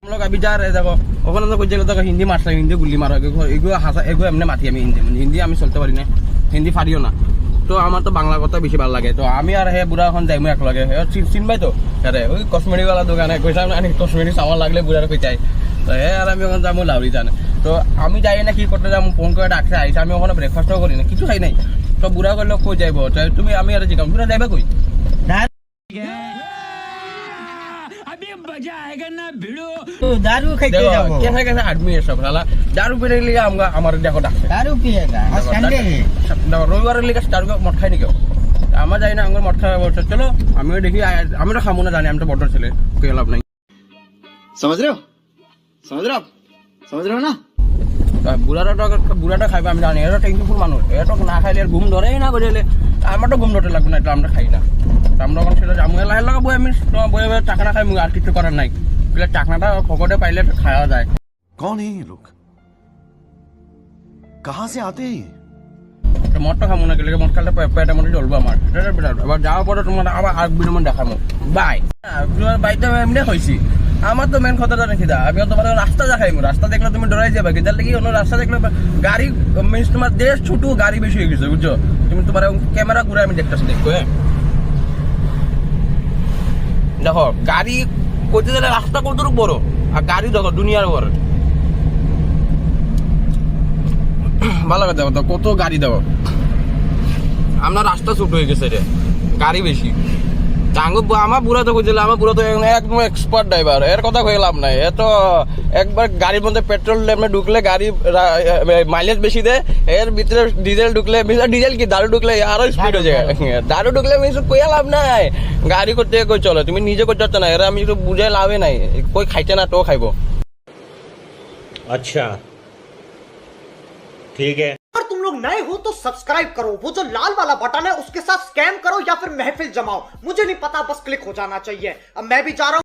हम लोग अभी जा रहे देखो ওখানে তো কইছিল দেখো হিন্দি মারছে হিন্দি গুলি মারো এগুলো হাসা এগুলো এমনি মাতি আমি হিন্দি হিন্দি আমি চলতে পারি না হিন্দি পারিও না তো আমার তো বাংলা কথা বেশি ভালো লাগে তো আমি আর হে বুড়া এখন যাইমু এক লগে চিনবাই তো আরে ওই কসমেটিক वाला দোকানে কইতাম না কসমেটিক সামান লাগলে বুড়ার কইতাই তো হে আর আমি এখন যামু লাউরি জানে তো আমি যাই না কি করতে যামু ফোন করে ডাকছে আইছে আমি ওখানে ব্রেকফাস্টও করি না কিছু খাই নাই তো বুড়া কইলো কই যাইবো তুমি আমি আর জিগাম বুড়া যাইবা কই दारू खाइते जाबो कैसे कैसे आदमी है सब साला दारू पीने के लिए हमारे देखो डाक्टर दारू पिएगा आज संडे है রবিবার লিগে দারু মদ খাই নাকি আমার যাই না আমার মদ খাওয়া বলছে চলো আমিও দেখি আমরা খাবো না জানি আমি তো বড় ছেলে কে লাভ নাই समझ रहे हो समझ रहे हो ना বুড়াটা খাইবে আমি জানি এটা টেনশন ফুল মানুষ এটা না খাইলে আর ঘুম ধরেই না বুঝলে আমার তো ঘুম ধরতে লাগবে না এটা আমরা খাই না আমরা এখন সেটা জামু লাহে লগা বই আমি বই টাকা না খাই আর কিছু করার নাই বলে টাকনাটা ফকটে পাইলে খাওয়া যায় कौन है ये लोग कहाँ से आते हैं ये মদটা খাবো না গেলে মদ খালে পেটের মধ্যে জ্বলবো আমার এটা বিরাট এবার যাওয়ার পরে তোমার আবার আর বিরমন দেখাবো বাই তোমার বাইতে এমনি হয়েছি আমার তো মেন কথাটা রেখে দা আমি তোমার রাস্তা দেখাইমু রাস্তা দেখলে তুমি ডরাই যাবে কি তার লাগি অন্য রাস্তা দেখলে গাড়ি মিন্স তোমার দেশ ছোট গাড়ি বেশি হয়ে গেছে বুঝছো তুমি তোমার ক্যামেরা ঘুরে আমি দেখতেছি দেখো হ্যাঁ দেখো গাড়ি করতে গেলে রাস্তা কতটুকু বড় আর গাড়ি দেখো দুনিয়ার বড় ভালো কথা দেখো কত গাড়ি দেখো আপনার রাস্তা ছোট হয়ে গেছে রে গাড়ি বেশি আমার বুড়া তো বুঝলে আমার বুড়া তো একদম এক্সপার্ট ড্রাইভার এর কথা কয়ে লাভ নাই এ তো একবার গাড়ির মধ্যে পেট্রোল এমনি ঢুকলে গাড়ি মাইলেজ বেশি দেয় এর ভিতরে ডিজেল ঢুকলে ডিজেল কি দারু ঢুকলে আরো স্পিড হয়ে যায় দারু ঢুকলে আমি কইয়া লাভ নাই গাড়ি করতে কই চলো তুমি নিজে করতে পারছো না এরা আমি একটু বুঝাই লাভে নাই কই খাইতে না তো খাইবো अच्छा ठीक है अगर तुम लोग नए हो तो सब्सक्राइब करो वो जो लाल वाला बटन है उसके साथ स्कैम करो या फिर महफिल जमाओ मुझे नहीं पता बस क्लिक हो जाना चाहिए अब मैं भी जा रहा हूं